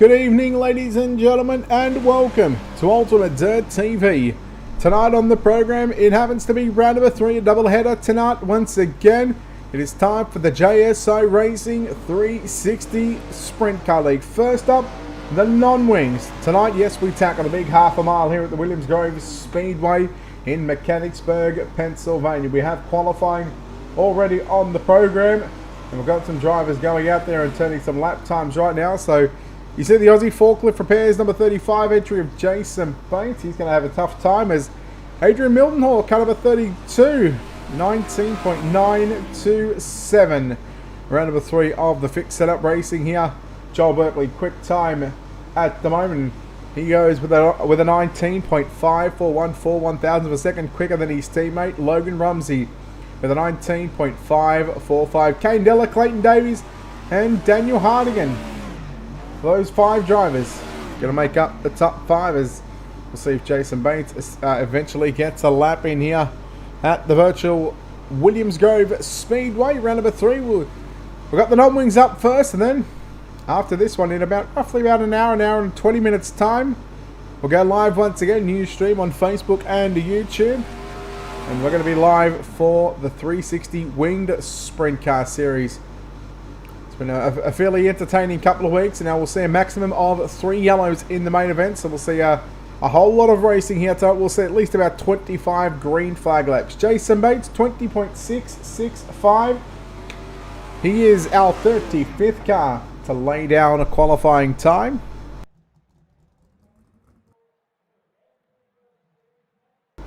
Good evening, ladies and gentlemen, and welcome to Ultimate Dirt TV. Tonight on the program, it happens to be round number 3, a doubleheader tonight. Once again, it is time for the JSI Racing 360 Sprint Car League. First up, the non-wings. Tonight, yes, we tackle a big half a mile here at the Williams Grove Speedway in Mechanicsburg, Pennsylvania. We have qualifying already on the program, and we've got some drivers going out there and turning some lap times right now. So you see the Aussie forklift repairs number 35 entry of Jason Bates. He's going to have a tough time as Adrian Mildenhall cut over 32, 19.927. Round number 3 of the fixed setup racing here. Joel Berkeley, quick time at the moment. He goes with a 19.541, 1,000 of a second quicker than his teammate Logan Rumsey with a 19.545. Kane Della, Clayton Davies, and Daniel Hardigan. Those 5 drivers going to make up the top 5 as we'll see if Jason Bates eventually gets a lap in here at the virtual Williams Grove Speedway. Round number 3, we've got the non-wings up first, and then after this one, in roughly about an hour and 20 minutes time, we'll go live once again, new stream on Facebook and YouTube. And we're going to be live for the 360 Winged Sprint Car Series. It's been a fairly entertaining couple of weeks, and now we'll see a maximum of 3 yellows in the main event. So we'll see a whole lot of racing here tonight. We'll see at least about 25 green flag laps. Jason Bates, 20.665. He is our 35th car to lay down a qualifying time.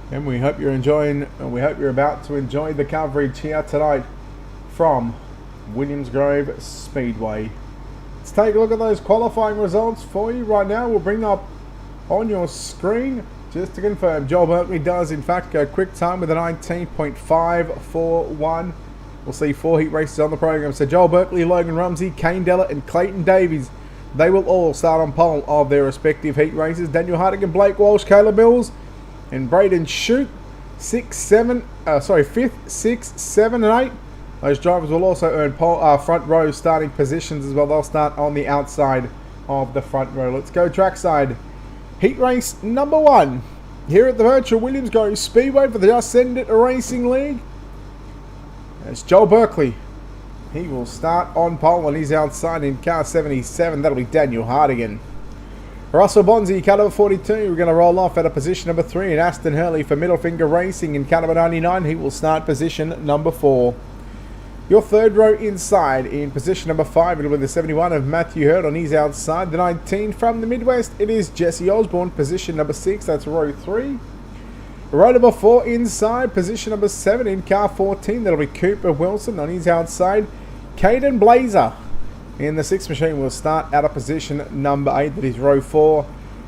And we hope you're enjoying, and we hope you're about to enjoy the coverage here tonight from Williams Grove Speedway. Let's take a look at those qualifying results for you right now. We'll bring up on your screen just to confirm. Joel Berkeley does in fact go quick time with a 19.541. We'll see 4 heat races on the program. So Joel Berkeley, Logan Rumsey, Kane Della, and Clayton Davies, they will all start on pole of their respective heat races. Daniel Hardigan, Blake Walsh, Caleb Mills, and Braden Shute, 5th, 6th, 7, and 8. Those drivers will also earn front row starting positions as well. They'll start on the outside of the front row. Let's go trackside. Heat race number 1 here at the virtual Williams Grove Speedway for the Just Send It Racing League. It's Joel Berkeley. He will start on pole and he's outside in car 77. That'll be Daniel Hardigan. Russell Bonzi, car number 42. We're going to roll off at a position number 3. And Aston Hurley for Middle Finger Racing in car number 99. He will start position number 4. Your third row inside in position number 5. It'll be the 71 of Matthew Hurd on his outside. The 19 from the Midwest. It is Jesse Osborne, position number 6. That's row 3. Row number 4 inside, position number 7 in car 14. That'll be Cooper Wilson on his outside. Caden Blazer in the 6th machine will start out of position number 8. That is row 4.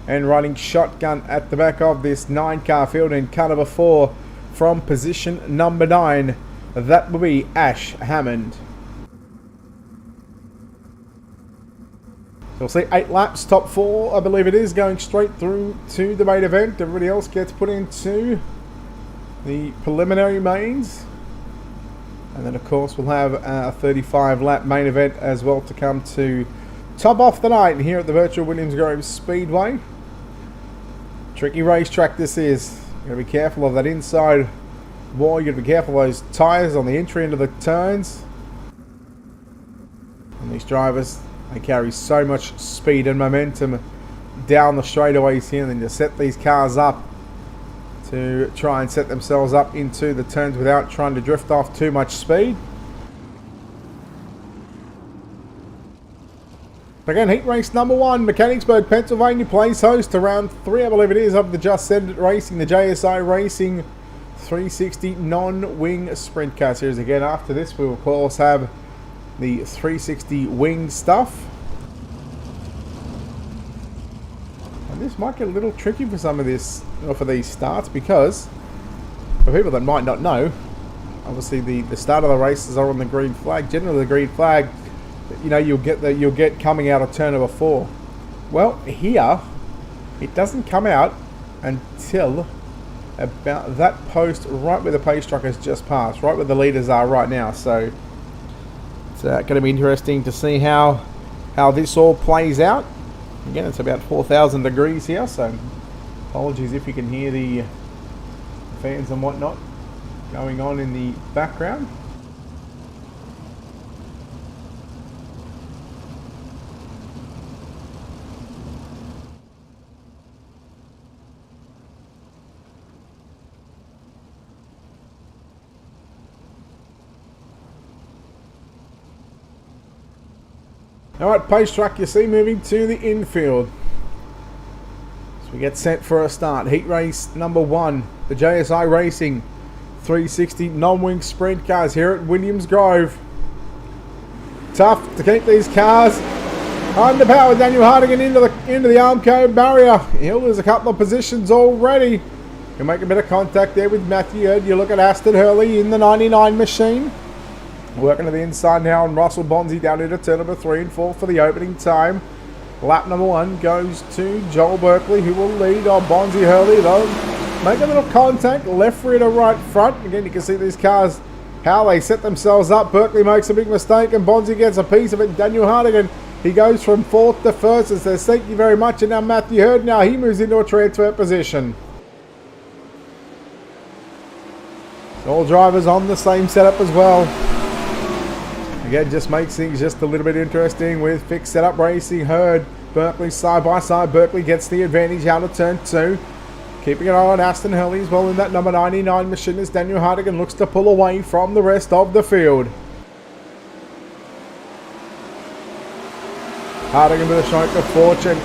And running shotgun at the back of this 9 car field in car number 4 from position number 9. That will be Ash Hammond. You'll see 8 laps, top 4, I believe it is, going straight through to the main event. Everybody else gets put into the preliminary mains. And then, of course, we'll have a 35-lap main event as well to come to top off the night here at the virtual Williams Grove Speedway. Tricky racetrack this is. You've got to be careful of that inside wall. You've got to be careful of those tyres on the entry into the turns. And these drivers, they carry so much speed and momentum down the straightaways here, and then you set these cars up to try and set themselves up into the turns without trying to drift off too much speed. Again, heat race number 1, Mechanicsburg, Pennsylvania plays host to round 3, I believe it is, of the Just Send It Racing, the JSI Racing 360 non-wing sprint car series. Again, after this, we will of course have the 360 wing stuff. And this might get a little tricky for some of this, or for these starts, because for people that might not know, obviously the start of the races are on the green flag. Generally, the green flag, you know, you'll get coming out of turn number 4. Well, here it doesn't come out until about that post right where the pace truck has just passed, right where the leaders are right now. So it's going to be interesting to see how this all plays out. Again, it's about 4,000 degrees here, so apologies if you can hear the fans and whatnot going on in the background. Alright, pace truck you see moving to the infield. So we get set for a start. Heat race number 1, the JSI Racing 360 non-wing sprint cars here at Williams Grove. Tough to keep these cars underpowered. Daniel Hardigan into the Armco barrier. He'll lose a couple of positions already. He'll make a bit of contact there with Matthew Hurd. You look at Aston Hurley in the 99 machine. Working to the inside now, and Russell Bonzi down into turn number 3 and 4 for the opening time. Lap number 1 goes to Joel Berkeley, who will lead on Bonzi Hurley. They'll make a little contact, left rear to right front. Again, you can see these cars, how they set themselves up. Berkeley makes a big mistake, and Bonzi gets a piece of it. Daniel Hardigan, he goes from 4th to 1st and says, thank you very much. And now Matthew Hurd, now he moves into a transfer position. All drivers on the same setup as well. Again, just makes things just a little bit interesting with fixed setup racing. Hurd, Berkeley side by side. Berkeley gets the advantage out of turn 2. Keeping an eye on Aston Hurley as well in that number 99 machine as Daniel Hardigan looks to pull away from the rest of the field. Hardigan with a stroke of fortune.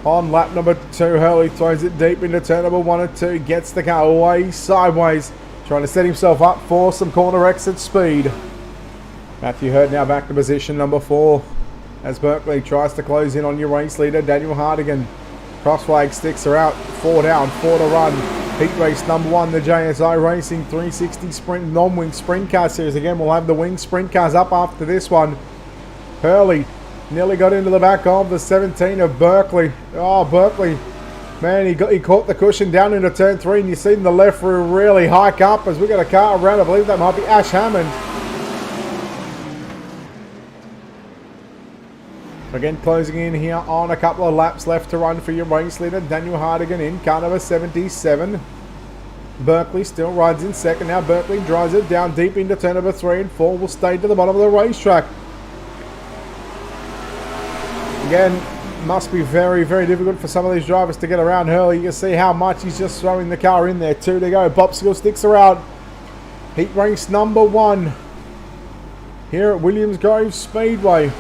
On lap number 2, Hurley throws it deep into turn number 1 and 2. Gets the car away sideways. Trying to set himself up for some corner exit speed. Matthew Hurd now back to position number 4 as Berkeley tries to close in on your race leader, Daniel Hardigan. Cross flag sticks are out, 4 down, 4 to run. Heat race number 1, the JSI Racing 360 Sprint non-wing sprint car series. Again, we'll have the wing sprint cars up after this one. Hurley nearly got into the back of the 17 of Berkeley. Oh, Berkeley, man, he caught the cushion down into turn 3, and you've seen the left rear really hike up as we got a car around. I believe that might be Ash Hammond. Again, closing in here on a couple of laps left to run for your race leader, Daniel Hardigan in car number 77. Berkeley still rides in second. Now Berkeley drives it down deep into turn number 3 and 4. Will stay to the bottom of the racetrack. Again, must be very, very difficult for some of these drivers to get around Hurley. You can see how much he's just throwing the car in there. 2 to go. Popsicle sticks are out. Heat race number 1 here at Williams Grove Speedway.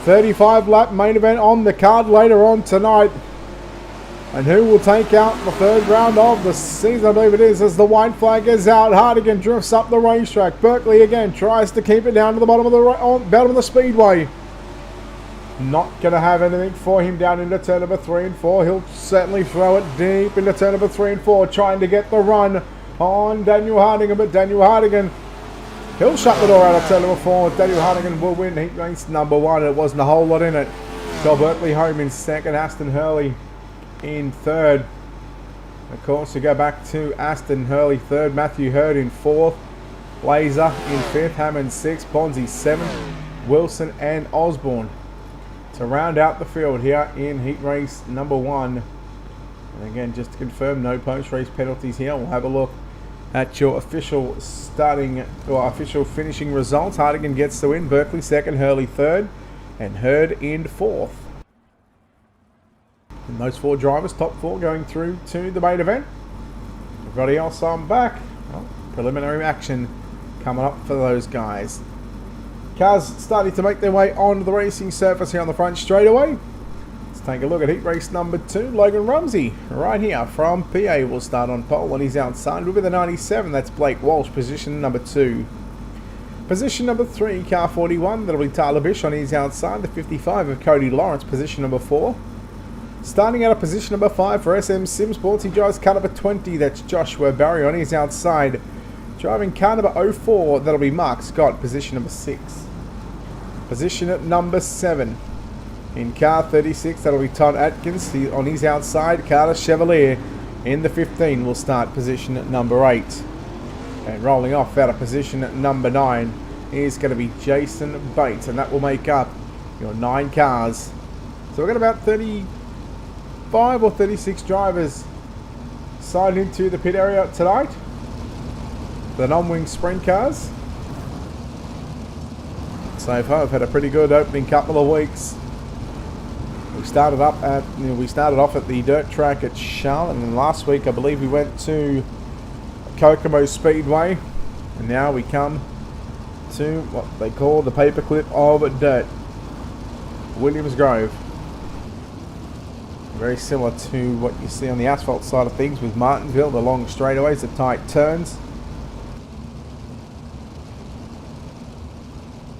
35 lap main event on the card later on tonight. And who will take out the 3rd round of the season, I believe it is, as the white flag is out. Hardigan drifts up the racetrack. Berkeley again tries to keep it down to the bottom of the speedway. Not going to have anything for him down into turn number 3 and 4. He'll certainly throw it deep into turn number 3 and 4, trying to get the run on Daniel Hardigan, but Daniel Hardigan, he'll shut the door out of turn number 4. Daniel Hardigan will win heat race number 1. It wasn't a whole lot in it. So Berkeley home in 2nd, Aston Hurley in 3rd. Of course, you go back to Aston Hurley 3rd, Matthew Hurd in 4th, Laser in 5th, Hammond 6th, Bonzi 7th, Wilson and Osborne to round out the field here in heat race number 1. And again, just to confirm, no post-race penalties here. We'll have a look at your official official finishing results. Hardigan gets the win, Berkeley 2nd, Hurley 3rd, and Hurd in 4th. And those 4 drivers, top 4, going through to the main event. Everybody else on back. Well, preliminary action coming up for those guys. Cars starting to make their way onto the racing surface here on the front straightaway. Let's take a look at heat race number 2. Logan Rumsey, right here from PA, will start on pole on his outside. Will be the 97. That's Blake Walsh, position number 2. Position number 3, car 41. That'll be Tyler Bish on his outside. The 55 of Cody Lawrence, position number 4. Starting out of position number 5 for SM Sim Sports, he drives car number 20. That's Joshua Barry on his outside. Driving car number 04. That'll be Mark Scott, position number 6. Position at number 7. In car 36, that'll be Todd Atkins on his outside. Carter Chevalier in the 15 will start position at number 8. And rolling off out of position at number 9 is going to be Jason Bates, and that will make up your 9 cars to So we've got about 35 or 36 drivers signed into the pit area tonight. The non-wing sprint cars. So far, we've had a pretty good opening couple of weeks. We started off at the dirt track at Charlotte, and last week I believe we went to Kokomo Speedway, and now we come to what they call the paperclip of dirt, Williams Grove. Very similar to what you see on the asphalt side of things with Martinsville, the long straightaways, the tight turns.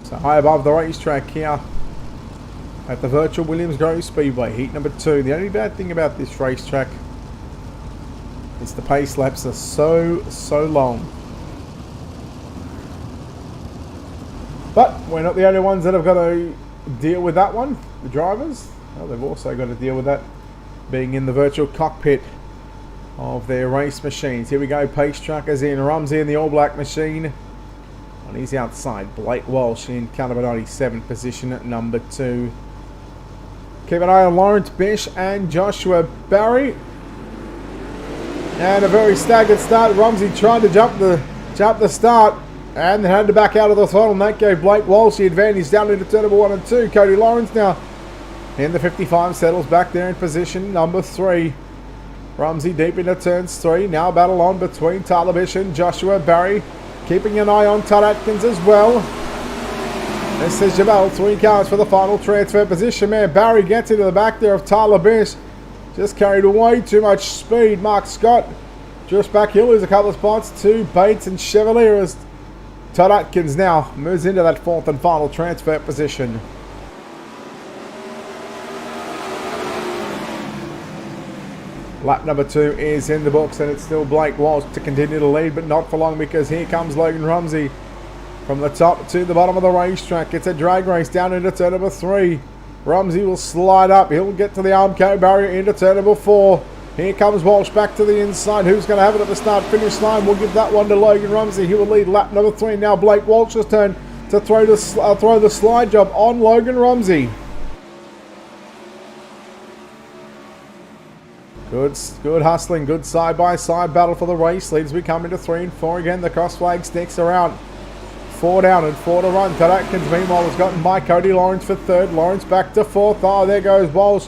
So high above the racetrack here at the virtual Williams Grove Speedway, heat number 2. The only bad thing about this racetrack is the pace laps are so long. But we're not the only ones that have got to deal with that one. The drivers, well, they've also got to deal with that, being in the virtual cockpit of their race machines. Here we go, pace truckers in. Rumsey in the all black machine. On his outside, Blake Walsh in car number 97, position at number 2. Keep an eye on Lawrence Bish and Joshua Barry. And a very staggered start. Rumsey tried to jump the start and then had to back out of the throttle, and that gave Blake Walsh the advantage down into turn number 1 and 2. Cody Lawrence now in the 55 settles back there in position number 3. Rumsey deep into turns 3. Now battle on between Tyler Bish and Joshua Barry. Keeping an eye on Todd Atkins as well. This is Jamel. 3 cars for the final transfer position. Man, Barry gets into the back there of Tyler Bish. Just carried way too much speed. Mark Scott just back. He'll lose a couple of spots to Bates and Chevalier as Todd Atkins now moves into that 4th and final transfer position. Lap number 2 is in the books, and it's still Blake Walsh to continue to lead, but not for long, because here comes Logan Rumsey from the top to the bottom of the racetrack. It's a drag race down into turn number 3. Rumsey will slide up. He'll get to the Armco barrier into turn number 4. Here comes Walsh back to the inside. Who's going to have it at the start-finish line? We'll give that one to Logan Rumsey. He will lead lap number 3. Now Blake Walsh's turn to throw the slide job on Logan Rumsey. Good hustling, good side-by-side battle for the race leads. We come into 3 and 4 again. The cross flag sticks around. 4 down and 4 to run. Todd Atkins, meanwhile, has gotten by Cody Lawrence for 3rd. Lawrence back to 4th. Oh, there goes Walsh.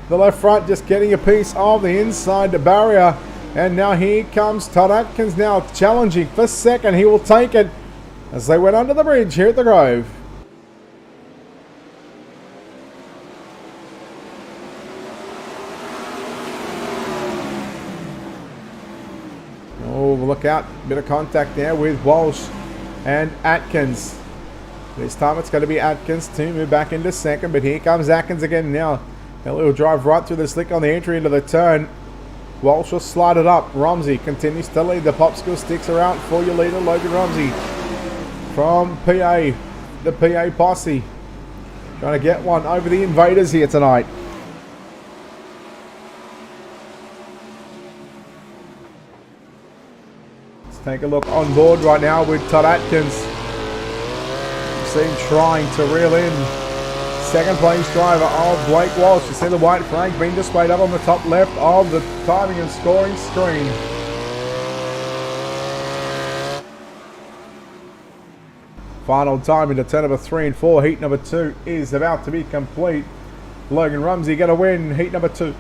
The left front just getting a piece of the inside barrier. And now here comes Todd Atkins now challenging for 2nd. He will take it as they went under the bridge here at the Grove. Oh, look out. Bit of contact there with Walsh and Atkins. This time it's going to be Atkins to move back into 2nd, but here comes Atkins again now. He'll drive right through the slick on the entry into the turn. Walsh will slide it up. Rumsey continues to lead. The popsicle sticks around for your leader, Logan Rumsey. From PA, the PA posse. Trying to get one over the Invaders here tonight. Take a look on board right now with Todd Atkins. You see him trying to reel in 2nd place driver of Blake Walsh. You see the white flag being displayed up on the top left of the timing and scoring screen. Final time into turn number 3 and 4. Heat number 2 is about to be complete. Logan Rumsey going to win heat number 2.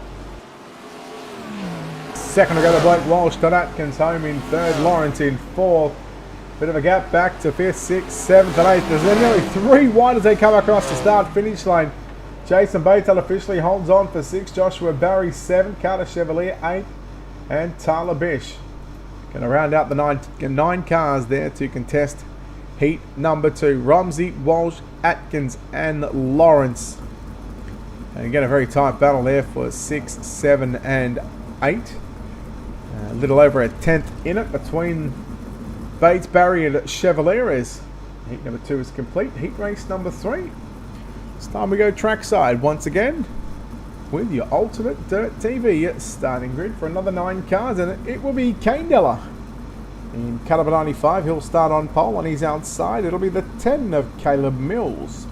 2nd to go to Blake Walsh. Todd Atkins home in 3rd. Lawrence in 4th. Bit of a gap back to 5th, 6th, 7th and 8th. There's nearly 3 wide as they come across the start-finish line. Jason Bates unofficially holds on for 6th. Joshua Barry 7th. Carter Chevalier 8th. And Tyler Bish. Going to round out the 9 cars there to contest heat number 2. Rumsey, Walsh, Atkins and Lawrence. And again, a very tight battle there for 6, 7 and 8. A little over a 10th in it between Bates, Barry and Chevalier as heat number 2 is complete. Heat race number 3. It's time we go trackside once again with your ultimate dirt TV starting grid for another 9 cars, and it will be Kane Della in car number 95. He'll start on pole. On his outside it'll be the 10 of Caleb Mills.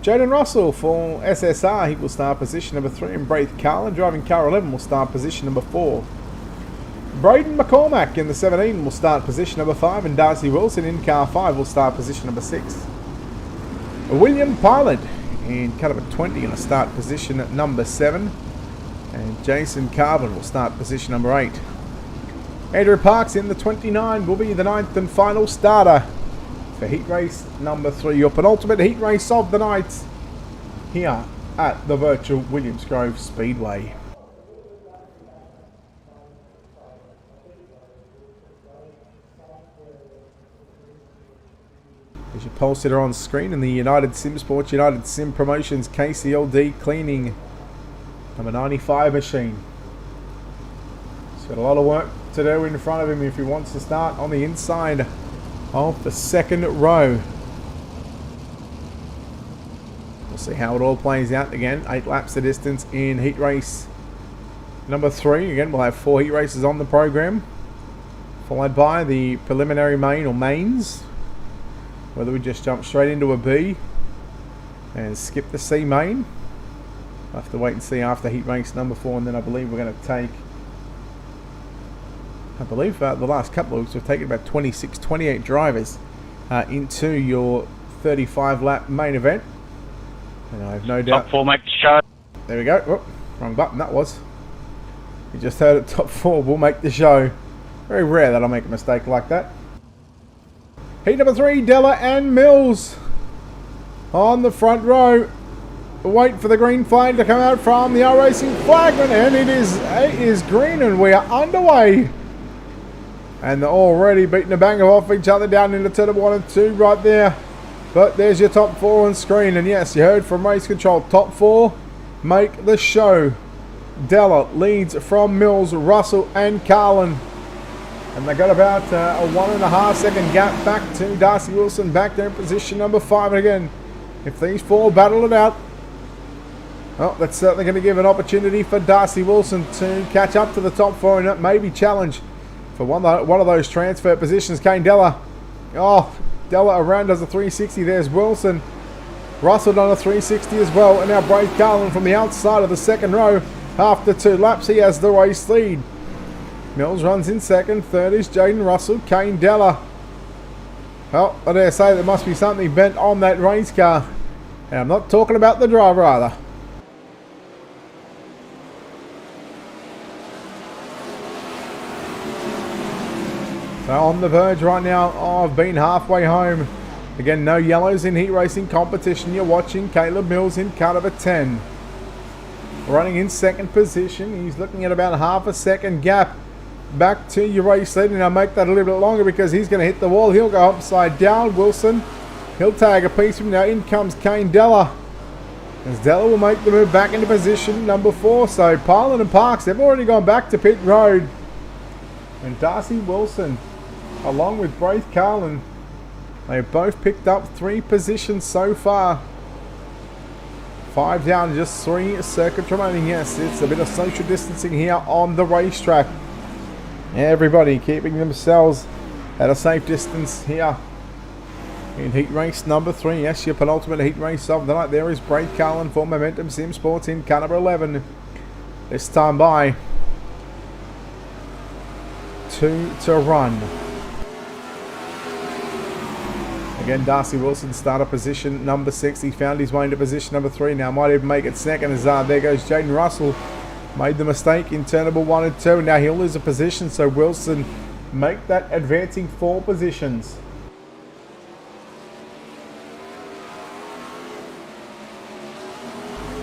Jaden Russell for SSR, he will start position number 3, and Braith Carlin driving car 11 will start position number 4. Braden McCormack in the 17 will start position number 5, and Darcy Wilson in car 5 will start position number 6. William Pilot in car number 20 will start position at number 7, and Jason Carbon will start position number 8. Andrew Parks in the 29 will be the 9th and final starter for heat race number 3, your penultimate heat race of the night here at the virtual Williams Grove Speedway. There's your pole sitter on screen, and the United Sim Sports, United Sim Promotions KCLD cleaning number 95 machine. He's got a lot of work to do in front of him if he wants to start on the inside of the second row. We'll see how it all plays out again. 8 laps the distance in heat race number 3. Again, we'll have 4 heat races on the program, followed by the preliminary main or mains. Whether we just jump straight into a B and skip the C main, I'll have to wait and see after heat race number 4, and then I believe we're going to take, the last couple of weeks we've taken about 26, 28 drivers into your 35 lap main event. And I have no doubt. Top 4 make the show. There we go. Oh, wrong button that was. You just heard it, top 4 will make the show. Very rare that I'll make a mistake like that. Heat number 3, Della and Mills on the front row. Wait for the green flag to come out from the R-Racing flagman, and it is green, and we are underway. And they're already beating the banger off each other down into turn 1 and 2 right there. But there's your top 4 on screen, and yes, you heard from Race Control, top 4 make the show. Della leads from Mills, Russell and Carlin. And they got about a 1.5 second gap back to Darcy Wilson back there in position number 5. And again, if these 4 battle it out, well, that's certainly going to give an opportunity for Darcy Wilson to catch up to the top 4, and that may be challenge for one of those transfer positions. Kane Della. Oh, Della around does a 360. There's Wilson. Russell done a 360 as well. And now Braith Carlin from the outside of the second row. After 2 laps, he has the race lead. Mills runs in second. Third is Jaden Russell. Kane Della. Well, I dare say there must be something bent on that race car. And I'm not talking about the driver either. So on the verge right now of being halfway home. Again, no yellows in heat racing competition. You're watching Caleb Mills in car number 10. Running in second position. He's looking at about half a second gap back to your race lead, and I'll make that a little bit longer because he's going to hit the wall. He'll go upside down. Wilson, he'll tag a piece of him. Now in comes Kane Della, as Della will make the move back into position number 4. So Pilot and Parks, they've already gone back to pit road, and Darcy Wilson along with Braith Carlin, they've both picked up 3 positions so far. 5 down, just 3 circuits remaining. Yes, it's a bit of social distancing here on the racetrack. Everybody keeping themselves at a safe distance here in heat race number 3. Yes, your penultimate heat race of the night. There is Braith Carlin for Momentum Sim Sports in car number 11. This time by 2 to run. Again, Darcy Wilson starter position number 6. He found his way into position number 3. Now might even make it second as there goes Jaden Russell. Made the mistake in turn number 1 and 2. Now he'll lose a position, so Wilson make that advancing 4 positions.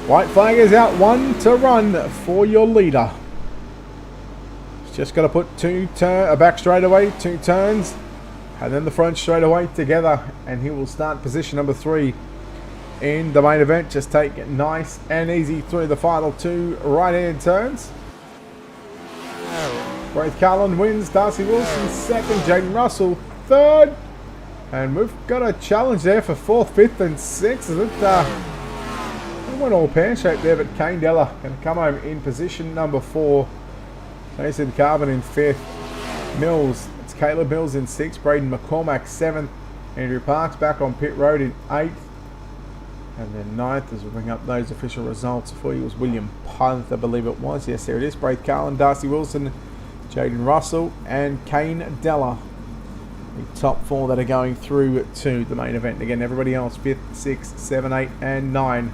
White flag is out, 1 to run for your leader. He's just got to put a back straightaway, 2 turns, and then the front straightaway together, and he will start position number 3 in the main event. Just take it nice and easy through the final 2 right-hand turns. Braith Carlin wins, Darcy Wilson second, Jaden Russell third, and we've got a challenge there for 4th, 5th and 6th. It went all pear-shaped there, but Kane Della going to come home in position number 4. Jason Carbon in 5th. Mills, it's Caleb Mills in 6th. Braden McCormack 7th. Andrew Parks back on pit road in 8th. And then ninth, as we bring up those official results for you, was William Punt, I believe it was. Yes, there it is. Braith Carlin, Darcy Wilson, Jaden Russell, and Kane Della. The top 4 that are going through to the main event. Again, everybody else, 5th, 6th, 7th, 8th, and 9.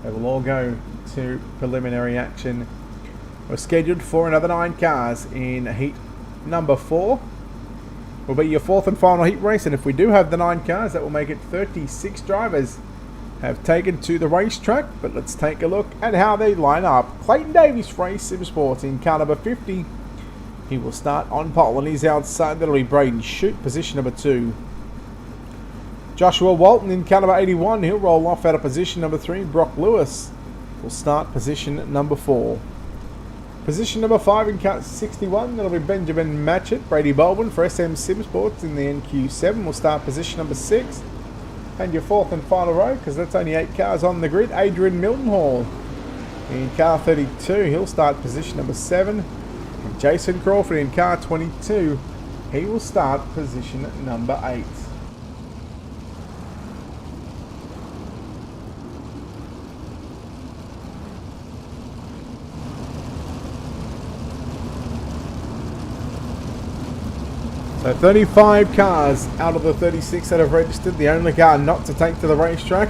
They will all go to preliminary action. We're scheduled for another 9 cars in heat number 4. Will be your 4th and final heat race, and if we do have the 9 cars, that will make it 36 drivers have taken to the racetrack. But let's take a look at how they line up. Clayton Davies Race Sim Sports in car number 50. He will start on pole, and he's outside. That'll be Braden Shute, position number 2. Joshua Walton in car number 81. He'll roll off out of position number 3. Brock Lewis will start position number 4. Position number 5 in car 61. That'll be Benjamin Matchett. Brady Baldwin for SM Sim Sports in the NQ7 will start position number 6. And your 4th and final row, because that's only 8 cars on the grid, Adrian Mildenhall in car 32. He'll start position number 7. And Jason Crawford in car 22. He will start position number 8. So 35 cars out of the 36 that have registered. The only car not to take to the racetrack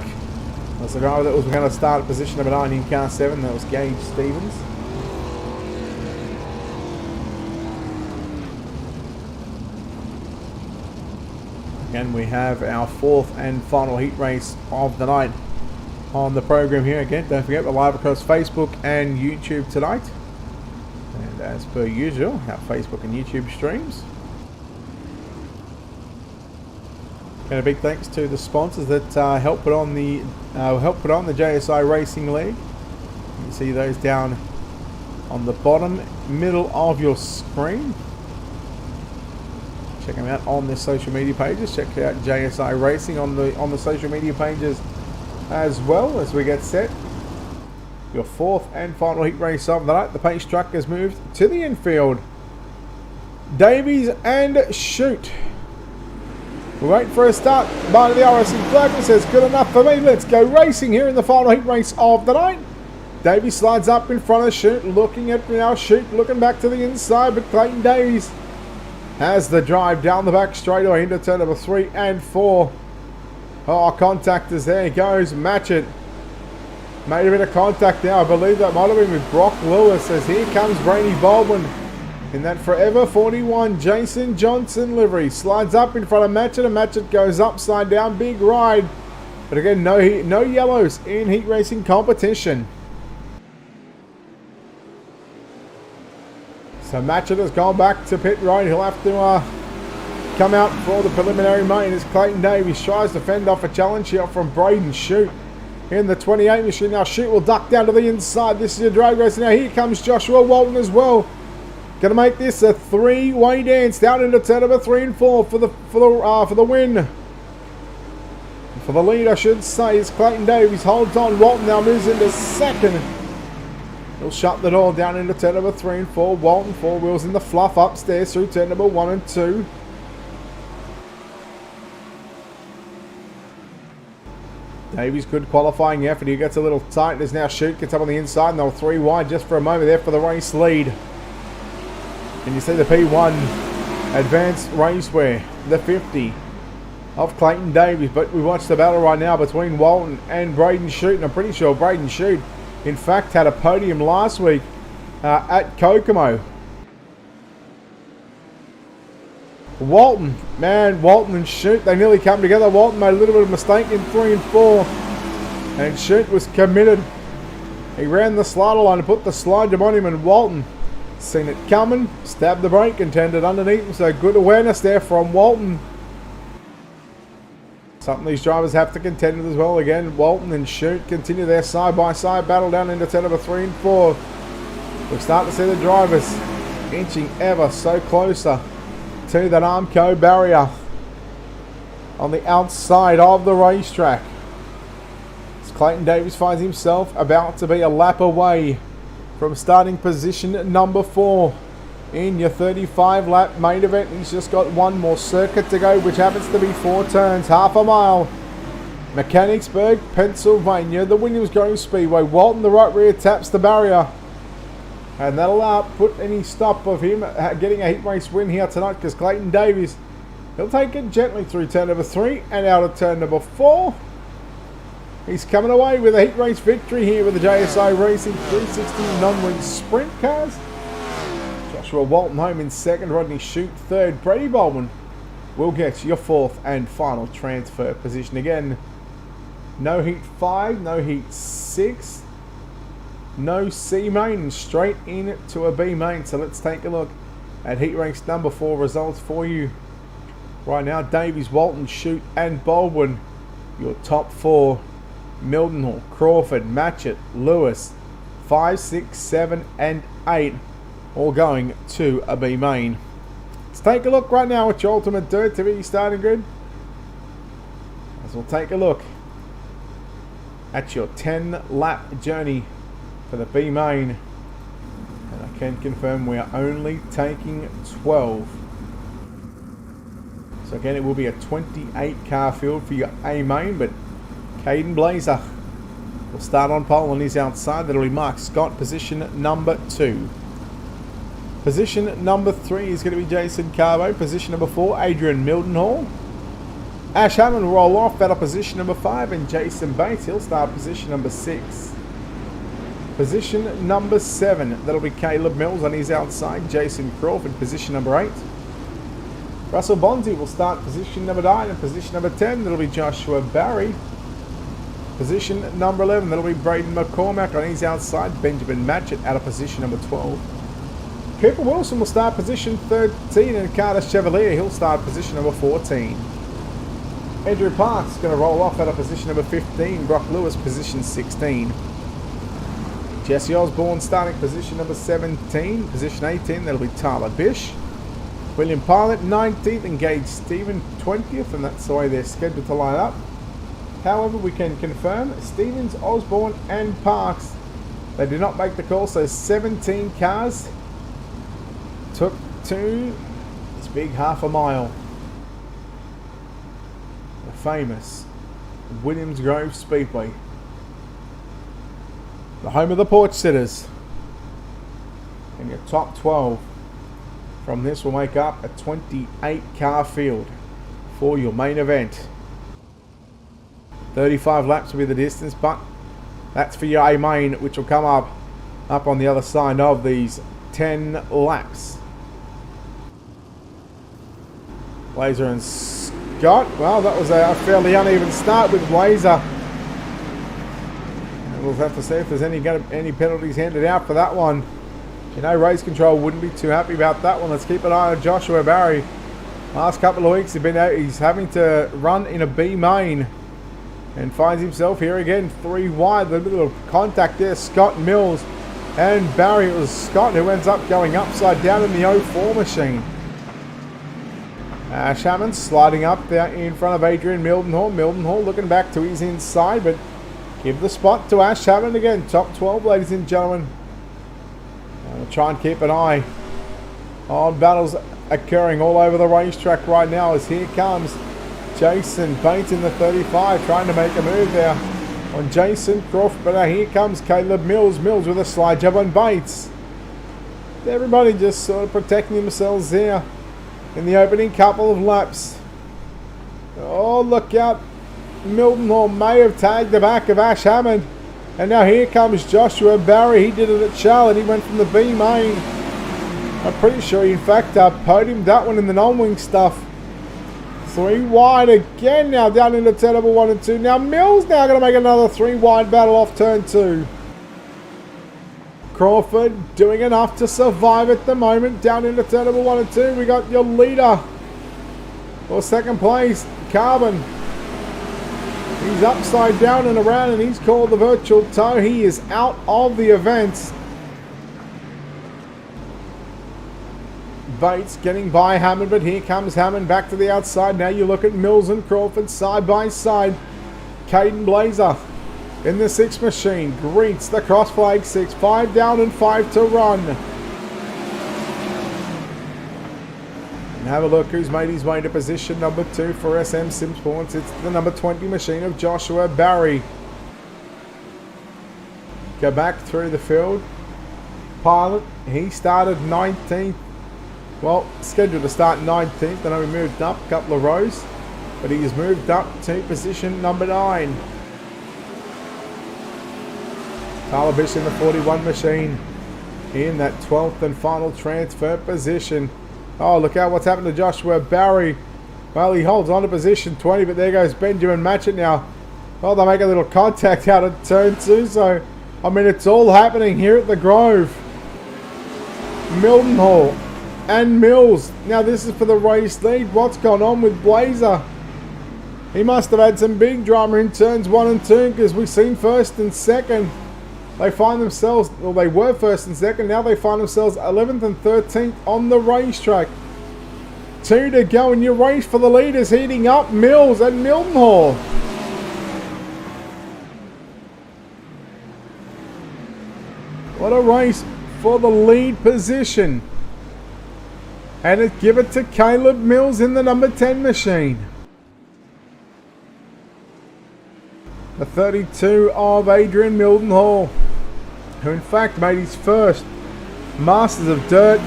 was the guy that was going to start at position number 9 in car 7. That was Gage Stevens. Again, we have our 4th and final heat race of the night on the program here. Again, don't forget, we're live across Facebook and YouTube tonight. And as per usual, our Facebook and YouTube streams. And a big thanks to the sponsors that help put on the JSI Racing League. You can see those down on the bottom middle of your screen. Check them out on their social media pages. Check out JSI Racing on the social media pages as well as we get set. Your 4th and final heat race of the night. The pace truck has moved to the infield. Davies and Shute. We wait for a start by the RSC flag that says good enough for me. Let's go racing here in the final heat race of the night. Davies slides up in front of Shute, looking at now Shute, looking back to the inside, but Clayton Davies has the drive down the back straightaway into turn number 3 and 4. Oh, contact is there. He goes. Matchett made a bit of contact now. I believe that might have been with Brock Lewis, as here comes Brady Baldwin in that Forever 41 Jason Johnson livery. Slides up in front of Matchett, and Matchett goes upside down. Big ride. But again, no yellows in heat racing competition. So Matchett has gone back to pit road. He'll have to come out for the preliminary main as Clayton Davies tries to fend off a challenge here from Braden Shute in the 28 machine. Now Shute will duck down to the inside. This is a drag race. Now here comes Joshua Walton as well. Going to make this a 3-way dance down into turn number 3 and 4 for the win. For the lead, I should say, is Clayton Davies. Holds on. Walton now moves into 2nd. He'll shut the door down into turn number 3 and 4. Walton 4 wheels in the fluff upstairs through turn number 1 and 2. Davies, good qualifying effort. He gets a little tight. There's now Shute gets up on the inside, and they'll 3 wide just for a moment there for the race lead. And you see the P1 Advanced Racewear, the 50 of Clayton Davies. But we watch the battle right now between Walton and Braden Shute. And I'm pretty sure Braden Shute, in fact, had a podium last week at Kokomo. Walton and Shute, they nearly come together. Walton made a little bit of a mistake in 3 and 4. And Shute was committed. He ran the slider line and put the slide jump on him, and Walton seen it coming, stabbed the brake and turned it underneath him. So good awareness there from Walton. Something these drivers have to contend with as well. Again, Walton and Shute continue their side-by-side battle down into turn number 3 and 4. We're starting to see the drivers inching ever so closer to that Armco barrier on the outside of the racetrack. As Clayton Davies finds himself about to be a lap away from starting position number 4 in your 35 lap main event. He's just got one more circuit to go, which happens to be 4 turns, half a mile. Mechanicsburg, Pennsylvania, the Williams Grove Speedway. Walton, the right rear, taps the barrier. And that'll put any stop of him getting a heat race win here tonight, because Clayton Davies, he'll take it gently through turn number 3 and out of turn number 4. He's coming away with a heat race victory here with the JSI Racing 360 non-wing sprint cars. Joshua Walton home in second, Rodney Shute third. Brady Baldwin will get your fourth and final transfer position. Again, no heat 5, no heat 6. No C main, and straight in to a B main. So let's take a look at heat race number 4 results for you right now. Davies, Walton, Shute and Baldwin, your top 4. Mildenhall, Crawford, Matchett, Lewis, 5, 6, 7 and 8 all going to a B main. Let's take a look right now at your ultimate dirt TV starting grid, as we'll take a look at your 10 lap journey for the B main, and I can confirm we are only taking 12. So again, it will be a 28 car field for your A main, but Caden Blazer will start on pole and he's outside. That'll be Mark Scott, position number 2. Position number 3 is going to be Jason Carbo. Position number 4, Adrian Mildenhall. Ash Hammond will roll off out of position number 5, and Jason Bates, he'll start position number 6. Position number 7, that'll be Caleb Mills on his outside. Jason Crawford, position number 8. Russell Bonzi will start position number 9, and position number 10, that'll be Joshua Barry. Position number 11, that'll be Braden McCormack on his outside. Benjamin Matchett out of position number 12. Cooper Wilson will start position 13, and Carter Chevalier, he'll start position number 14. Andrew Parks going to roll off out of position number 15. Brock Lewis, position 16. Jesse Osborne starting position number 17. Position 18, that'll be Tyler Bish. William Pilot, 19th, and Gage Stephen, 20th, and that's the way they're scheduled to line up. However, we can confirm Stevens, Osborne, and Parks, they did not make the call, so 17 cars took to this big half a mile. The famous Williams Grove Speedway, the home of the porch sitters, and your top 12 from this will make up a 28 car field for your main event. 35 laps will be the distance, but that's for your A main, which will come up on the other side of these 10 laps. Blazer and Scott, well, that was a fairly uneven start with Blazer. We'll have to see if there's any penalties handed out for that one. You know, race control wouldn't be too happy about that one. Let's keep an eye on Joshua Barry. Last couple of weeks he's having to run in a B main, and finds himself here again 3 wide. The little contact there, Scott Mills and Barry. It was Scott who ends up going upside down in the 04 machine. Ash Hammond sliding up there in front of Adrian Mildenhall. Mildenhall looking back to his inside, but give the spot to Ash Hammond again. Top 12, ladies and gentlemen. And we'll try and keep an eye on battles occurring all over the racetrack right now, as here comes Jason Bates in the 35, trying to make a move there on Jason Crawford. But now here comes Caleb Mills. Mills with a slide job on Bates. Everybody just sort of protecting themselves there in the opening couple of laps. Oh, look out. Mildenhall may have tagged the back of Ash Hammond. And now here comes Joshua Barry. He did it at Charlotte. He went from the B main. I'm pretty sure he in fact podiumed that one in the non-wing stuff. 3 wide again now, down into turn number 1 and 2. Now Mills now going to make another 3 wide battle off turn 2. Crawford doing enough to survive at the moment. Down into turn number 1 and 2. We got your leader for second place, Carbon. He's upside down and around, and he's called the virtual tow. He is out of the event. Bates getting by Hammond, but here comes Hammond back to the outside. Now you look at Mills and Crawford side by side. Caden Blazer in the 6 machine greets the cross flag 6. 5 down and 5 to run. have a look who's made his way to position number 2 for SM Sim Sports. It's the number 20 machine of Joshua Barry. Go back through the field. Pilot, he started 19th. Well, scheduled to start 19th. I know he moved up a couple of rows, but he's moved up to position number 9. Tyler Bish in the 41 machine in that 12th and final transfer position. Oh, look out what's happened to Joshua Barry. Well, he holds on to position 20, but there goes Benjamin Matchett now. Well, they make a little contact out of turn 2, so, I mean, it's all happening here at the Grove. Mildenhall and Mills. Now, this is for the race lead. What's gone on with Blazer? He must have had some big drama in turns 1 and 2, because we've seen first and second. They find themselves, well, they were first and second. Now they find themselves 11th and 13th on the racetrack. 2 to go, and your race for the lead is heating up. Mills and Mildenhall. What a race for the lead position. And it give it to Caleb Mills in the number 10 machine. The 32 of Adrian Mildenhall, who in fact made his first Masters of Dirt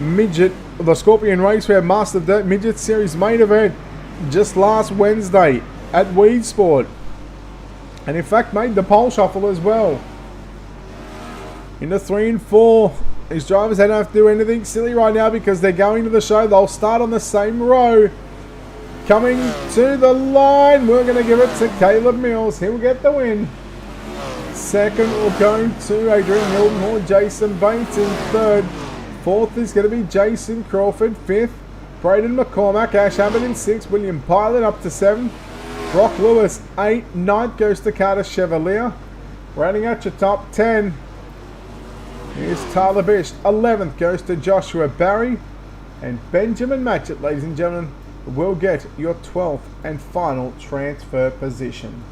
Midget, the Scorpion Raceway Masters of Dirt Midget Series main event just last Wednesday at Weed Sport. And in fact made the pole shuffle as well. In the 3 and 4, these drivers don't have to do anything silly right now because they're going to the show. They'll start on the same row. Coming to the line, we're going to give it to Caleb Mills. He'll get the win. Second will go to Adrian Mildenhall, Jason Bates in third. Fourth is going to be Jason Crawford. Fifth, Braden McCormack. Ash Abbott in sixth. William Pilot up to 7th. Brock Lewis 8. Ninth goes to Carter Chevalier. Rounding out your top 10 is Tyler Bish. 11th goes to Joshua Barry. And Benjamin Matchett, ladies and gentlemen, will get your 12th and final transfer position.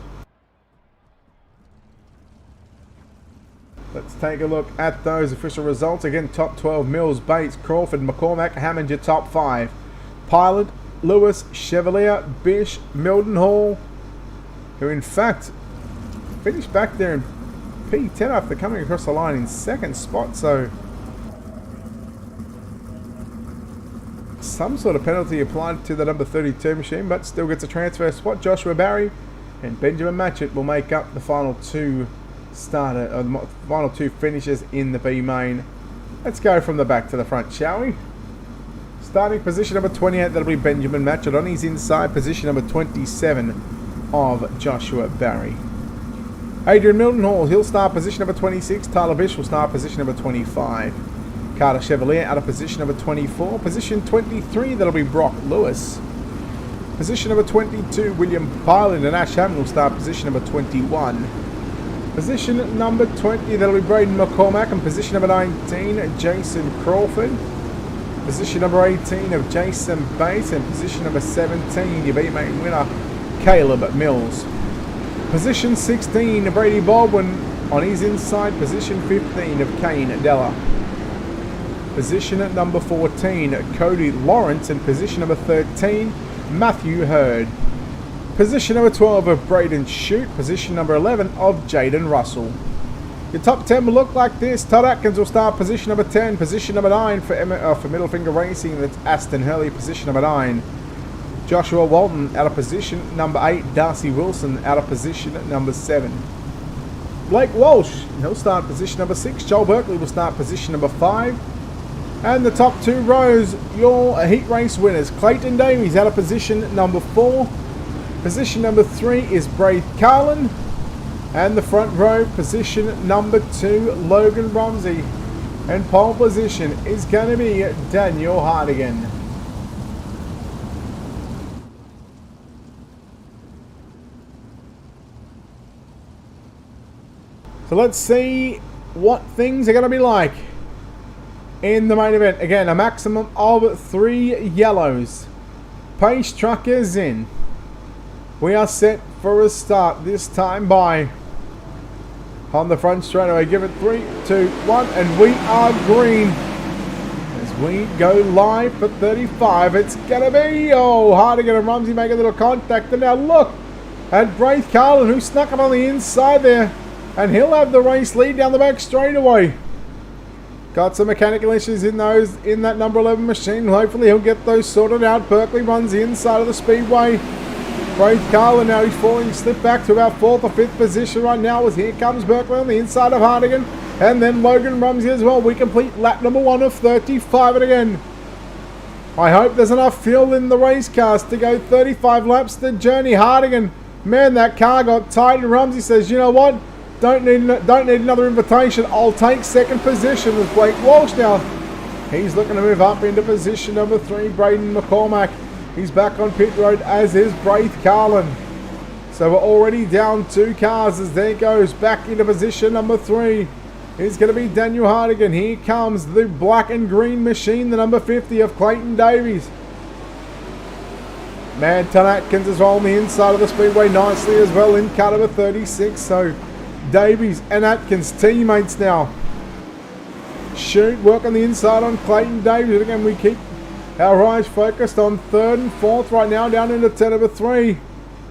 Let's take a look at those official results. Again, top 12, Mills, Bates, Crawford, McCormack, Hammond, your top 5. Pilot, Lewis, Chevalier, Bish, Mildenhall, who in fact finished back there in P10 after coming across the line in 2nd spot, so some sort of penalty applied to the number 32 machine, but still gets a transfer spot. Joshua Barry and Benjamin Matchett will make up the final 2 final 2 finishes in the B main. Let's go from the back to the front, shall we? Starting position number 28, that'll be Benjamin Matchett. On his inside, position number 27 of Joshua Barry. Adrian Mildenhall, he'll start position number 26. Tyler Bish will start position number 25. Carter Chevalier out of position number 24. Position 23, that'll be Brock Lewis. Position number 22, William Pilot, and Ash Hammond will start position number 21. Position number 20, that'll be Braden McCormack, and position number 19, Jason Crawford. Position number 18 of Jason Bates, and position number 17, your B-main winner, Caleb Mills. Position 16, Brady Baldwin on his inside. Position 15 of Kane Della. Position at number 14, Cody Lawrence, and position number 13, Matthew Hurd. Position number 12 of Braden Shute. Position number 11 of Jaden Russell. Your top 10 will look like this. Todd Atkins will start position number 10. Position number 9 for Middle Finger Racing, that's Aston Hurley, position number 9. Joshua Walton out of position number 8. Darcy Wilson out of position number 7. Blake Walsh, he'll start position number 6. Joel Berkeley will start position number 5. And the top 2 rows, your heat race winners. Clayton Davies out of position number 4. Position number 3 is Braith Carlin. And the front row, position number 2, Logan Romsey. And pole position is going to be Daniel Hardigan. So let's see what things are going to be like in the main event. Again, a maximum of 3 yellows. Pace truck is in. We are set for a start, this time by on the front straightaway. Give it 3, 2, 1, and we are green. As we go live for 35. It's going to be, Hardigan and Rumsey make a little contact. And now look at Braith Carlin, who snuck up on the inside there. And he'll have the race lead down the back straightaway. Got some mechanical issues in that number 11 machine. Hopefully he'll get those sorted out. Berkeley runs the inside of the speedway. Braith Carlin now, he's falling, slipped back to about 4th or 5th position right now as here comes Berkeley on the inside of Hardigan. And then Logan Rumsey as well. We complete lap number 1 of 35. And again, I hope there's enough fuel in the race cars to go 35 laps the journey. Hardigan, man, that car got tight, and Rumsey says, you know what? Don't need another invitation. I'll take 2nd position with Blake Walsh now. He's looking to move up into position number 3. Braden McCormack. He's back on pit road, as is Braith Carlin. So we're already down 2 cars as there goes back into position number 3. It's going to be Daniel Hardigan. Here comes the black and green machine, the number 50 of Clayton Davies. Manton Atkins is on the inside of the speedway nicely as well in car number 36. So Davies and Atkins teammates now. Shoot, work on the inside on Clayton Davies. Again, we keep our eyes focused on 3rd and 4th right now, down into turn number 3.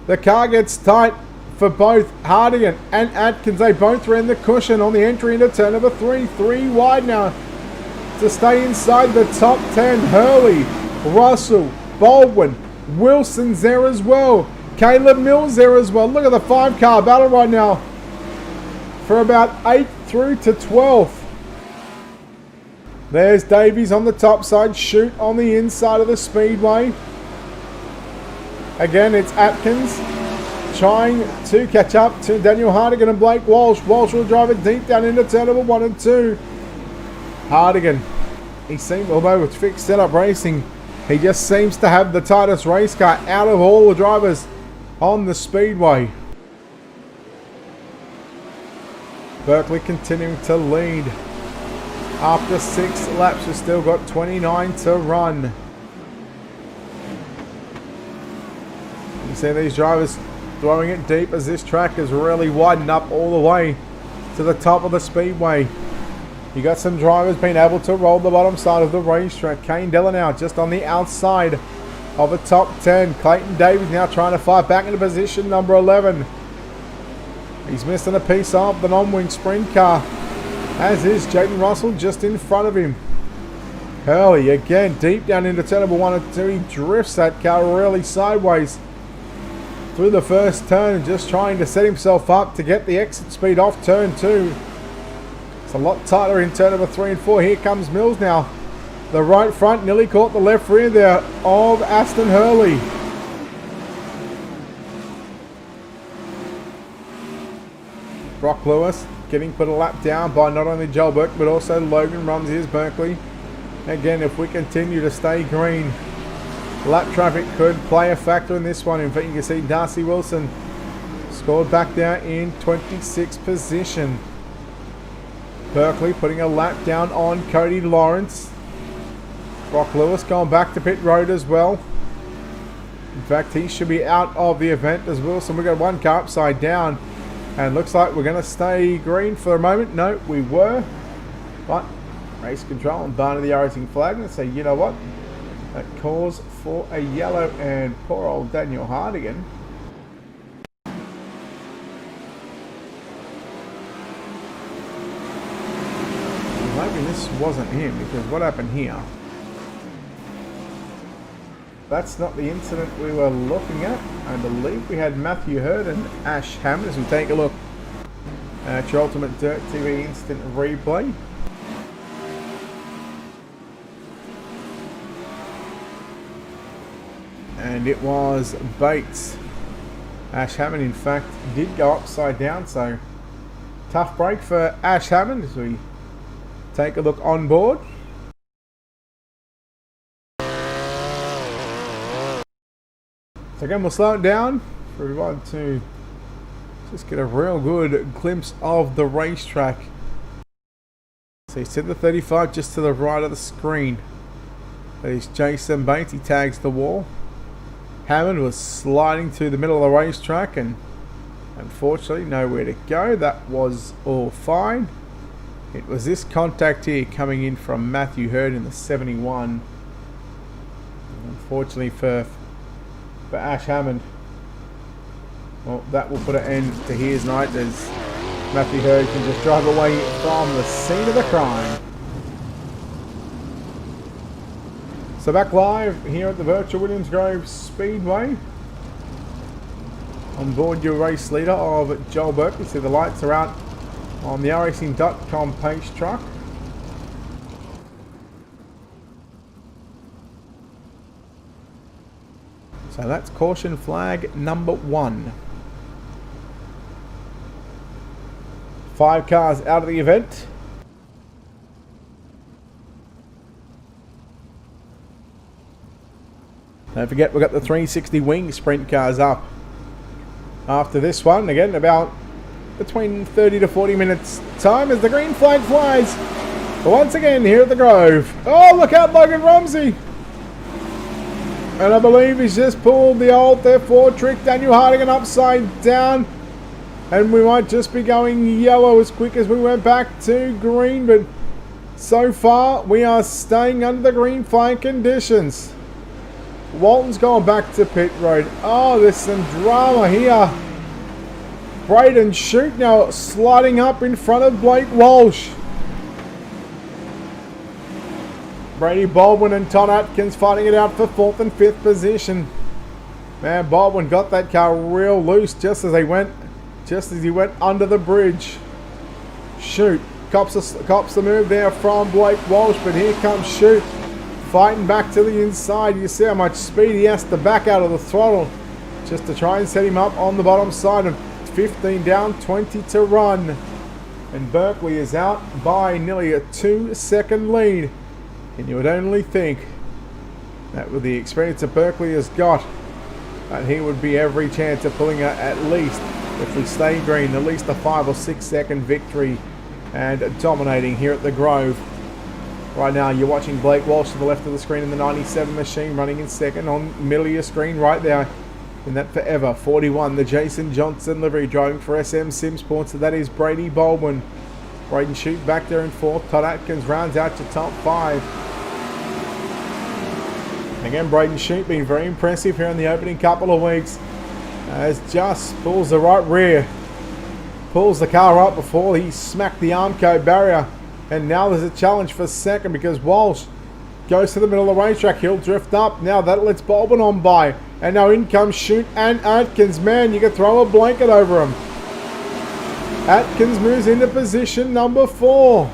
The car gets tight for both Hardigan and Atkins. They both ran the cushion on the entry into turn number 3. 3 wide now to stay inside the top 10. Hurley, Russell, Baldwin, Wilson's there as well. Caleb Mills there as well. Look at the 5-car battle right now for about 8th through to 12th. There's Davies on the top side. Shoot on the inside of the speedway. Again, it's Atkins trying to catch up to Daniel Hardigan and Blake Walsh. Walsh will drive it deep down into turn number 1 and 2. Hardigan, he seems, although it's fixed setup racing, he just seems to have the tightest race car out of all the drivers on the speedway. Berkeley continuing to lead. After 6 laps, we've still got 29 to run. You see these drivers throwing it deep as this track has really widened up all the way to the top of the speedway. You got some drivers being able to roll the bottom side of the racetrack. Kane Della now just on the outside of the top 10. Clayton Davies now trying to fight back into position number 11. He's missing a piece of the non-wing sprint car, as is Jaden Russell just in front of him. Hurley again deep down into turn number 1 and 2. He drifts that car really sideways through the first turn, and just trying to set himself up to get the exit speed off turn 2. It's a lot tighter in turn number 3 and 4. Here comes Mills now. The right front nearly caught the left rear there of Aston Hurley. Brock Lewis getting put a lap down by not only Joel Burke but also Logan Rumsey as Berkeley. Again, if we continue to stay green, lap traffic could play a factor in this one. In fact, you can see Darcy Wilson scored back there in 26th position. Berkeley putting a lap down on Cody Lawrence. Brock Lewis going back to pit road as well. In fact, he should be out of the event as Wilson. We've got 1 car upside down, and looks like we're going to stay green for a moment. No, we were, but race control and Barney the racing flag and say, you know what? That calls for a yellow, and poor old Daniel Hardigan. I'm hoping this wasn't him, because what happened here? That's not the incident we were looking at. I believe we had Matthew Hurd and Ash Hammond as we take a look at your Ultimate Dirt TV instant replay. And it was Bates. Ash Hammond, in fact, did go upside down, so tough break for Ash Hammond as we take a look on board. So again, we'll slow it down for everyone to just get a real good glimpse of the racetrack. So he's in the 35 just to the right of the screen. There's Jason Bates, he tags the wall. Hammond was sliding to the middle of the racetrack and unfortunately nowhere to go. That was all fine. It was this contact here coming in from Matthew Hurd in the 71. Unfortunately for Ash Hammond, well, that will put an end to his night as Matthew Hurd can just drive away from the scene of the crime. So back live here at the virtual Williams Grove Speedway. On board your race leader of Joel Berkeley. See the lights are out on the racing.com pace truck. So that's caution flag number 1. 5 cars out of the event. Don't forget we've got the 360 wing sprint cars up after this one. Again, about between 30 to 40 minutes time as the green flag flies. But once again here at the Grove. Oh, look out, Logan Rumsey. And I believe he's just pulled the old F4 trick. Daniel Hardigan upside down. And we might just be going yellow as quick as we went back to green. But so far, we are staying under the green flag conditions. Walton's going back to pit road. Oh, there's some drama here. Braden Shute now sliding up in front of Blake Walsh. Brady Baldwin and Todd Atkins fighting it out for 4th and 5th position. Man, Baldwin got that car real loose just as he went under the bridge. Shute cops the move there from Blake Walsh, but here comes Shute fighting back to the inside. You see how much speed he has to back out of the throttle just to try and set him up on the bottom side. Of 15 down, 20 to run. And Berkeley is out by nearly a 2-second lead. And you would only think that with the experience that Berkeley has got, that he would be every chance of pulling at least, if we stay green, at least a 5 or 6 second victory and dominating here at the Grove. Right now you're watching Blake Walsh to the left of the screen in the 97 machine running in second on middle of your screen right there. In that forever 41, the Jason Johnson livery driving for SM Simsports. So that is Brady Baldwin. Braden Shute back there in 4th. Todd Atkins rounds out to top 5. Again, Braden Shute being very impressive here in the opening couple of weeks. As just pulls the right rear. Pulls the car up before he smacked the Armco barrier. And now there's a challenge for second because Walsh goes to the middle of the racetrack. He'll drift up. Now that lets Baldwin on by. And now in comes Shute and Atkins. Man, you could throw a blanket over him. Atkins moves into position number 4.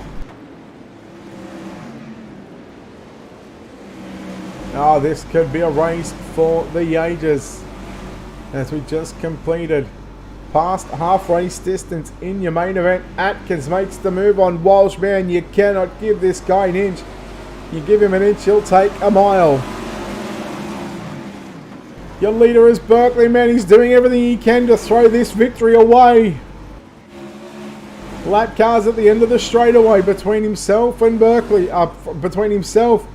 Oh, this could be a race for the ages. As we just completed past half race distance in your main event. Atkins makes the move on Walsh. Man, you cannot give this guy an inch. You give him an inch, he'll take a mile. Your leader is Berkeley. Man, he's doing everything he can to throw this victory away. Lap cars at the end of the straightaway between himself and Berkeley. Between himself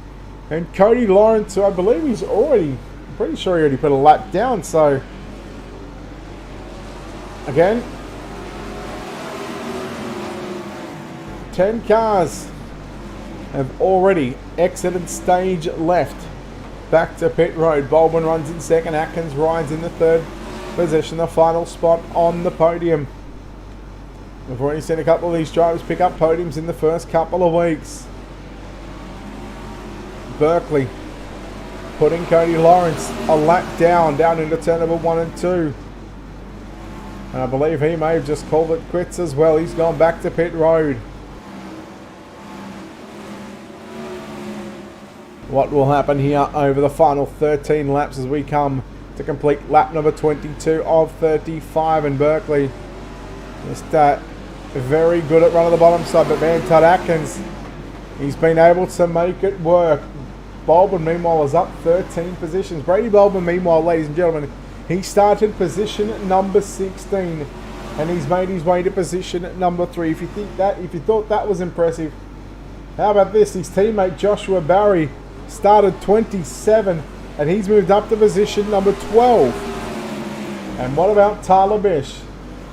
and Cody Lawrence, who I believe he's already, I'm pretty sure he already put a lap down. So, again, 10 cars have already exited stage left. Back to pit road. Baldwin runs in second. Atkins rides in the 3rd position, the final spot on the podium. We've already seen a couple of these drivers pick up podiums in the first couple of weeks. Berkeley putting Cody Lawrence a lap down into turn number 1 and 2. And I believe he may have just called it quits as well. He's gone back to pit road. What will happen here over the final 13 laps as we come to complete lap number 22 of 35, and Berkeley just very good at run of the bottom side, but man, Todd Atkins, he's been able to make it work. Baldwin meanwhile is up 13 positions. Brady Baldwin meanwhile, ladies and gentlemen, he started position number 16 and he's made his way to position number 3. If you thought that was impressive, how about this? His teammate Joshua Barry started 27 and he's moved up to position number 12. And what about Tyler Bish?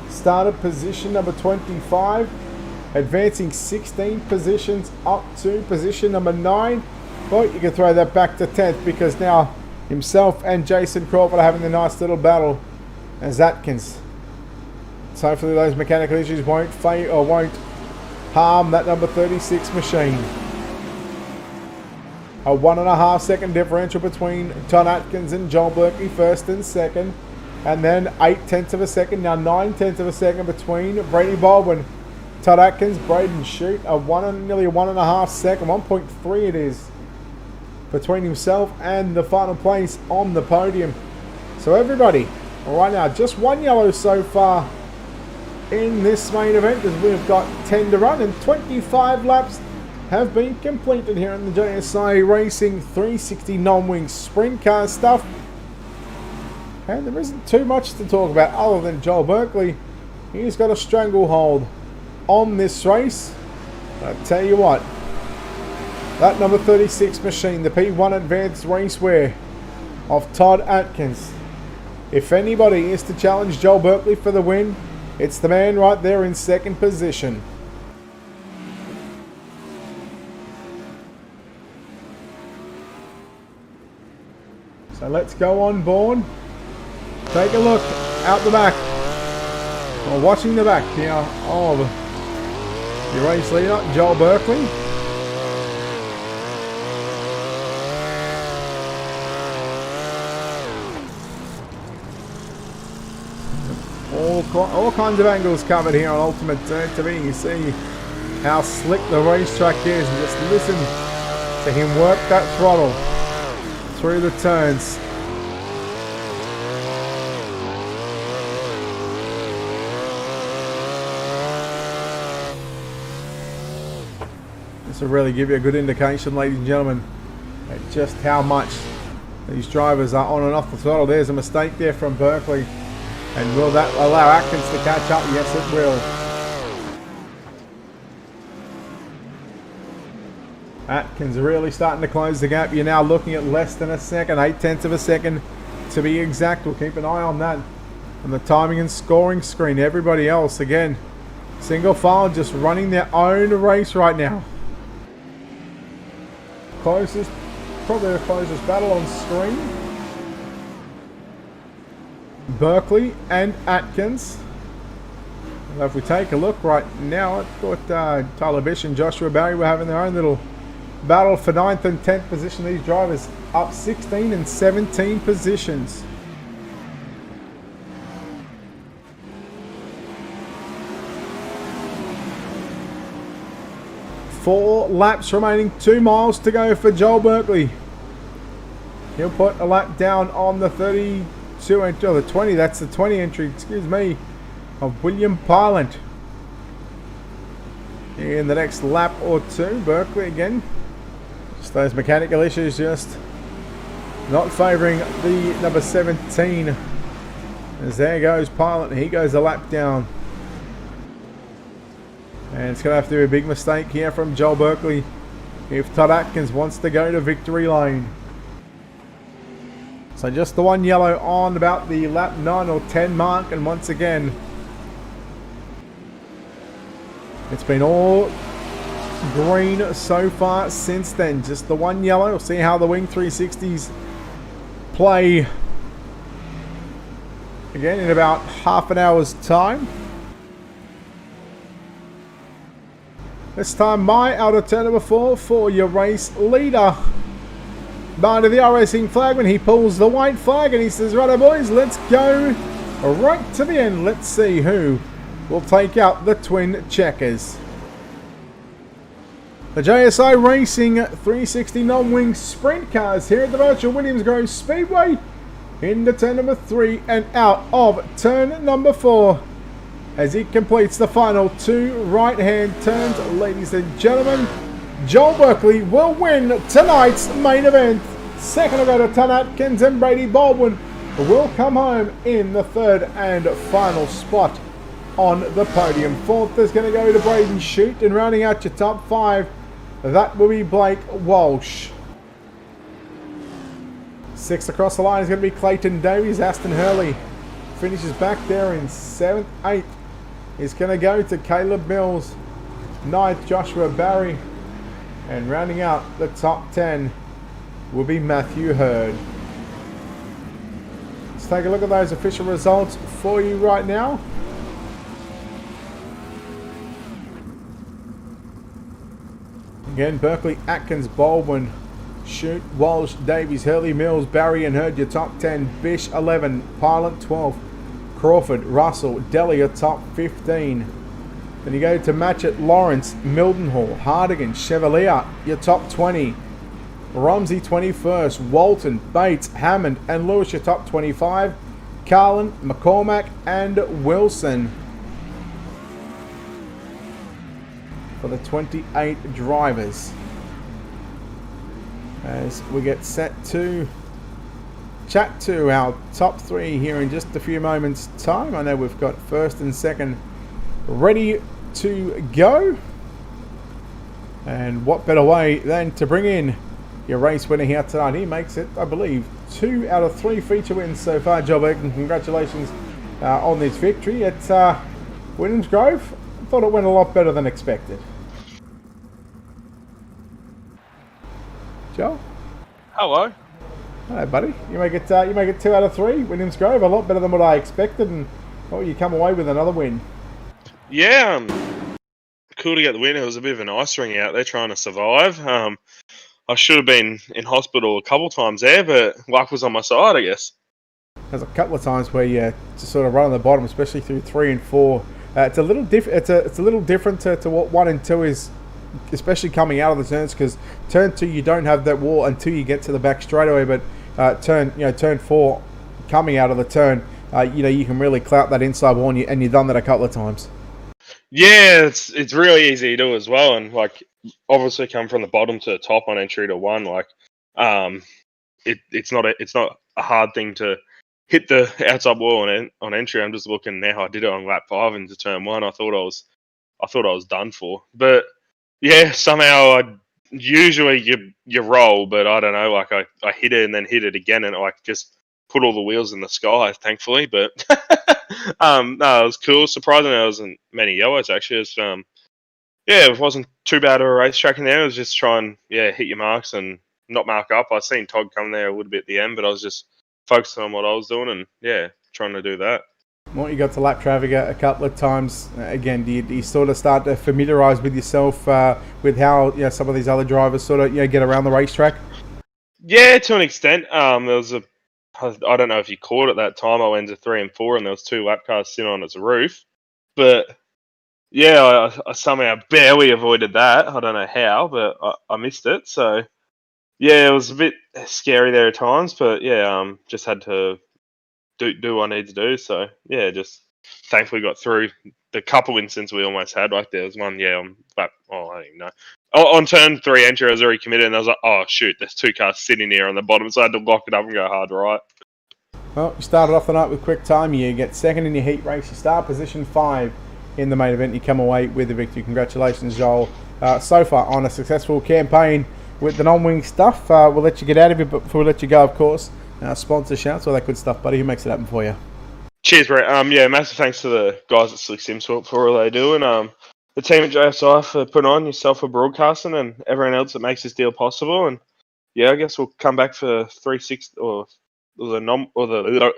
Started position number 25 advancing 16 positions up to position number 9. Well, you can throw that back to 10th because now himself and Jason Crawford are having a nice little battle as Atkins. So hopefully those mechanical issues won't harm that number 36 machine. A 1.5 second differential between Todd Atkins and Joel Berkeley, first and second. And then 8/10 of a second, now 9/10 of a second between Brady Baldwin, Todd Atkins, Braden Shute. Nearly a 1.5 second, 1.3 it is, between himself and the final place on the podium. So everybody, right now, just one yellow so far in this main event, as we've got 10 to run and 25 laps have been completed here in the JSI Racing 360 non-wing sprint car stuff. And there isn't too much to talk about other than Joel Berkeley. He's got a stranglehold on this race. I tell you what, that number 36 machine, the P1 Advanced Racewear of Todd Atkins, if anybody is to challenge Joel Berkeley for the win, it's the man right there in second position. So let's go on board. Take a look out the back, or watching the back here of your race leader, Joel Berkeley. All kinds of angles covered here on Ultimate TV. You see how slick the racetrack is, and just listen to him work that throttle through the turns. This will really give you a good indication, ladies and gentlemen, at just how much these drivers are on and off the throttle. There's a mistake there from Berkeley. And will that allow Atkins to catch up? Yes, it will. Atkins really starting to close the gap. You're now looking at less than a second, 8/10 of a second to be exact. We'll keep an eye on that on the timing and scoring screen. Everybody else, again, single file, just running their own race right now. Closest, probably the closest battle on screen, Berkeley and Atkins. Well, if we take a look right now, I thought Tyler Bish and Joshua Barry were having their own little battle for 9th and 10th position. These drivers up 16 and 17 positions. Four laps remaining, 2 miles to go for Joel Berkeley. He'll put a lap down on the 32 entry, or the 20, that's the 20 entry, excuse me, of William Pylant. In the next lap or two, Berkeley again, just those mechanical issues just not favouring the number 17. As there goes Pylant, he goes a lap down. And it's going to have to be a big mistake here from Joel Berkeley if Todd Atkins wants to go to victory lane. So just the one yellow on about the lap 9 or 10 mark, and once again it's been all green so far since then. Just the one yellow. We'll see how the Wing 360s play again in about half an hour's time. This time my outer turn number 4 for your race leader. Behind the R-Racing flag when he pulls the white flag and he says, "Righto boys, let's go right to the end. Let's see who will take out the twin checkers." The JSI Racing 360 non-wing sprint cars here at the virtual Williams Grove Speedway into turn number 3 and out of turn number 4. As he completes the final 2 right-hand turns, ladies and gentlemen, Joel Berkeley will win tonight's main event. Second will go to Todd Atkins, and Brady Baldwin will come home in the 3rd and final spot on the podium. 4th is going to go to Braden Shute, and rounding out your top 5, that will be Blake Walsh. 6th across the line is going to be Clayton Davies. Aston Hurley finishes back there in 7th. 8th is going to go to Caleb Mills. 9th, Joshua Barry. And rounding out the top 10 will be Matthew Hurd. Let's take a look at those official results for you right now. Again, Berkeley, Atkins, Baldwin, Shute, Walsh, Davies, Hurley, Mills, Barry and Hurd, your top 10. Bish, 11. Pilot, 12. Crawford, Russell, Delhi, your top 15. Then you go to Matchett, Lawrence, Mildenhall, Hardigan, Chevalier, your top 20. Romsey, 21st. Walton, Bates, Hammond and Lewis, your top 25. Carlin, McCormack and Wilson for the 28 drivers. As we get set to chat to our top 3 here in just a few moments time. I know we've got first and second ready to go, and what better way than to bring in your race winner here tonight. He makes it, I believe, 2 out of 3 feature wins so far, Joe Burke, and congratulations on this victory at Williams Grove. I thought it went a lot better than expected. Joe? Hello. Hello, buddy. You make it 2 out of 3. Williams Grove, a lot better than what I expected, and you come away with another win. Yeah, cool to get the win. It was a bit of an ice ring out there trying to survive. I should have been in hospital a couple times there, but luck was on my side, I guess. There's a couple of times where you just sort of run on the bottom, especially through 3 and 4. It's a little different. It's a little different to what 1 and 2 is, especially coming out of the turns, because turn 2 you don't have that wall until you get to the back straight away. But turn 4, coming out of the turn, you can really clout that inside wall, and you've done that a couple of times. Yeah, it's really easy to do as well, and like obviously come from the bottom to the top on entry to 1. Like, it's not a hard thing to hit the outside wall on entry. I'm just looking now. I did it on lap 5 into turn 1. I thought I was done for, but yeah, somehow usually you roll, but I don't know. Like I hit it and then hit it again, and I just put all the wheels in the sky, thankfully. But no, it was cool. Surprisingly, there wasn't many yellows actually. It wasn't too bad of a racetrack in there. It was just try and hit your marks and not mark up. I seen Todd come there a little bit at the end, but I was just focusing on what I was doing and trying to do that. Well, you got to lap traffic a couple of times. Again, do you sort of start to familiarise with yourself with how some of these other drivers sort of get around the racetrack? Yeah, to an extent. There was I don't know if you caught it that time. I went to 3 and 4, and there was 2 lap cars sitting on its roof. But yeah, I somehow barely avoided that. I don't know how, but I missed it. So yeah, it was a bit scary there at times. But yeah, just had to do what I need to do. So yeah, just thankfully got through the couple incidents we almost had. Like there was one, on lap, I don't even know. On turn 3 entry, I was already committed, and I was like, oh shoot, there's 2 cars sitting here on the bottom, so I had to lock it up and go hard right. Well, you started off the night with quick time. You get second in your heat race. You start position 5 in the main event. You come away with the victory. Congratulations, Joel. So far on a successful campaign with the non-wing stuff. We'll let you get out of it, but before we let you go, of course, sponsor shouts, all that good stuff, buddy. Who makes it happen for you? Cheers, Brett. Massive thanks to the guys at Slick Sims for all they do, and the team at JSI for putting on, yourself for broadcasting, and everyone else that makes this deal possible. And I guess we'll come back for 360 or the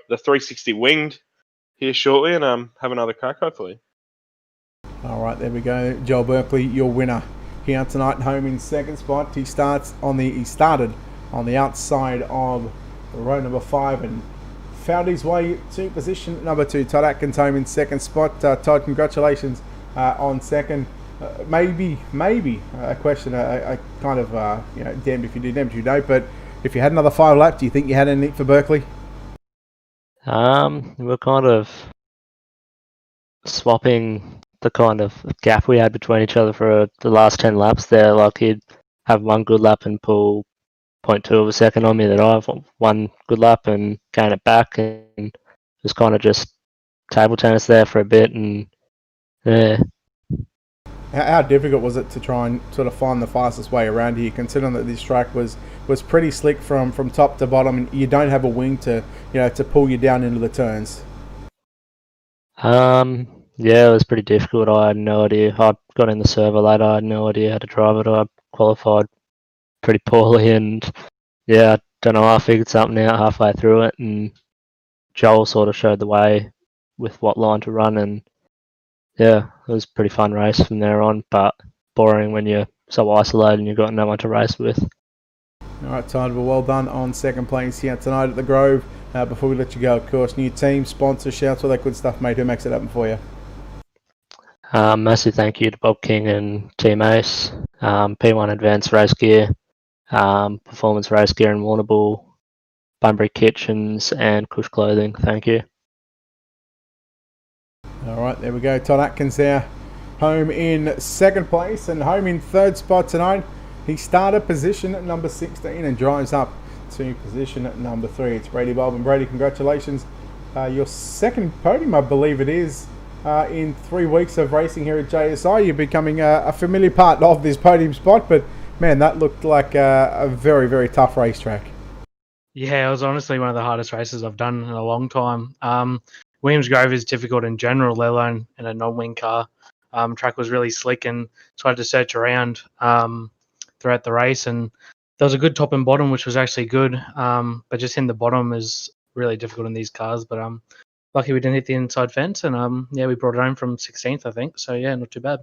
360 winged here shortly, and have another crack hopefully. All right, there we go. Joel Berkeley, your winner here tonight, home in second spot. He started on the outside of row number 5 and found his way to position number 2. Todd Atkins home in second spot. Todd, congratulations on second. Maybe a question. I kind of damned if you do, damned if you don't. But if you had another 5 laps, do you think you had anything for Berkeley? We're kind of swapping the kind of gap we had between each other for the last 10 laps there. Like he'd have one good lap and pull 0.2 of a second on me, then I have one good lap and gain it back, and it was kind of just table tennis there for a bit. And yeah. How difficult was it to try and sort of find the fastest way around here, considering that this track was pretty slick from top to bottom, and you don't have a wing to to pull you down into the turns? Yeah, it was pretty difficult. I had no idea. I got in the server later. I had no idea how to drive it. I qualified pretty poorly, and yeah, I don't know. I figured something out halfway through it, and Joel sort of showed the way with what line to run, and yeah, it was a pretty fun race from there on. But boring when you're so isolated and you've got no one to race with. All right, Todd, well done on second place here tonight at the Grove. Before we let you go, of course, new team, sponsor, shouts, all that good stuff, mate. Who makes it happen for you? Massive thank you to Bob King and Team Ace, P1 Advanced Race Gear, Performance Race Gear and Warrnambool, Bunbury Kitchens, and Cush Clothing. Thank you. All right, there we go. Todd Atkins there, home in second place and home in third spot tonight. He started position at number 16 and drives up to position at number 3. It's Brady Bob, and Brady, congratulations. Your second podium, I believe it is, in 3 weeks of racing here at JSI. You're becoming a familiar part of this podium spot, but man, that looked like a very, very tough racetrack. Yeah, it was honestly one of the hardest races I've done in a long time. Williams Grove is difficult in general, let alone in a non-wing car. Track was really slick, and so I had to search around throughout the race, and there was a good top and bottom, which was actually good, but just hitting the bottom is really difficult in these cars. But lucky we didn't hit the inside fence, and yeah, we brought it home from 16th, I think. So yeah, not too bad.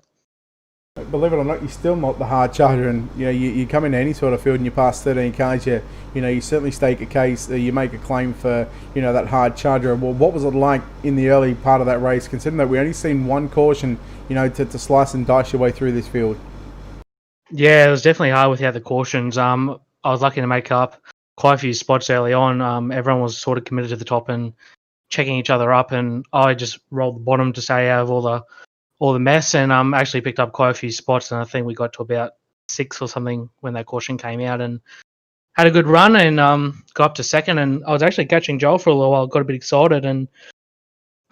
Believe it or not, you're still not the hard charger, and you come into any sort of field and you pass 13 cars, you certainly stake a case, you make a claim for that hard charger. Well, what was it like in the early part of that race, considering that we only seen one caution, to slice and dice your way through this field? Yeah, it was definitely hard without the cautions. I was lucky to make up quite a few spots early on. Everyone was sort of committed to the top and checking each other up, and I just rolled the bottom to stay out of all the mess, and actually picked up quite a few spots, and I think we got to about 6 or something when that caution came out, and had a good run, and got up to second, and I was actually catching Joel for a little while, got a bit excited, and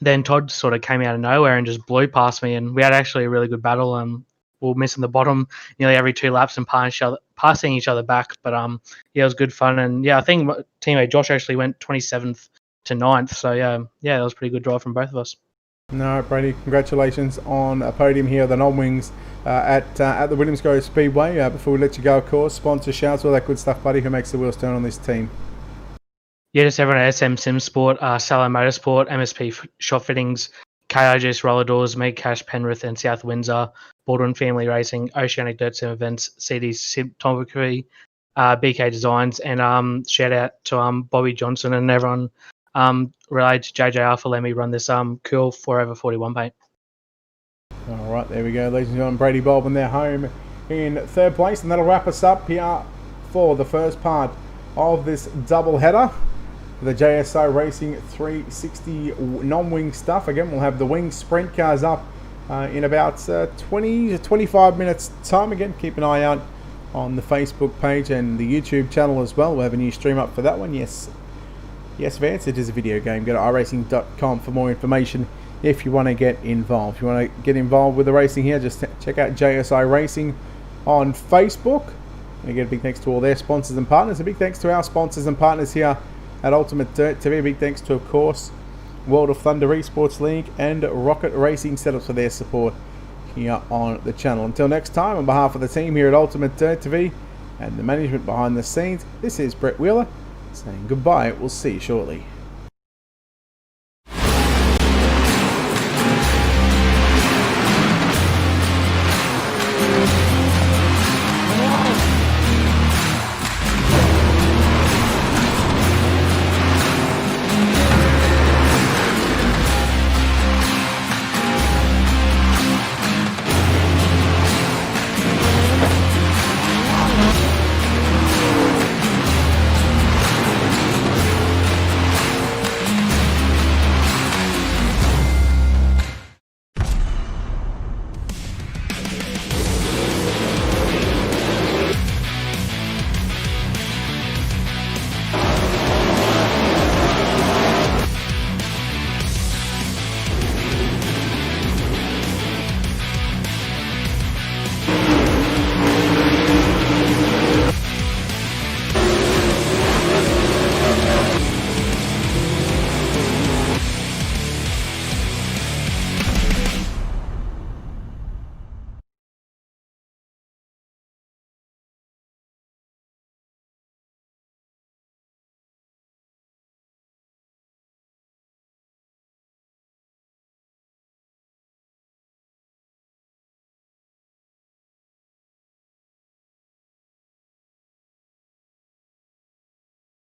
then Todd sort of came out of nowhere and just blew past me, and we had actually a really good battle, and we were missing the bottom nearly every 2 laps and passing each other back, but yeah, it was good fun, and yeah, I think my teammate Josh actually went 27th to 9th, so yeah, that was a pretty good drive from both of us. No, Brady, congratulations on a podium here, the non-wings at the Williams Grove Speedway. Before we let you go, of course, sponsor, shouts, all that good stuff, buddy. Who makes the wheels turn on this team? Yeah, just everyone at SM Sim Sport, Salo Motorsport, MSP Shop Fittings, KIGS Roller Doors, Meg Cash, Penrith and South Windsor, Baldwin Family Racing, Oceanic Dirt Sim Events, CD Cinematography, BK Designs, and shout out to Bobby Johnson and everyone related to JJR for letting me run this cool 4x41 paint. All right, there we go, ladies and gentlemen. Brady Bob and their home in third place, and that'll wrap us up here for the first part of this double header. The JSI Racing 360 non-wing stuff. Again, we'll have the wing sprint cars up in about 20 to 25 minutes time. Again, keep an eye out on the Facebook page and the YouTube channel as well. We'll have a new stream up for that one. Yes, Vance, it is a video game. Go to iRacing.com for more information if you want to get involved. If you want to get involved with the racing here, just check out JSI Racing on Facebook. And again, a big thanks to all their sponsors and partners. A big thanks to our sponsors and partners here at Ultimate Dirt TV. A big thanks to, of course, World of Thunder Esports League and Rocket Racing Setups for their support here on the channel. Until next time, on behalf of the team here at Ultimate Dirt TV and the management behind the scenes, this is Brett Wheeler saying goodbye. We'll see you shortly.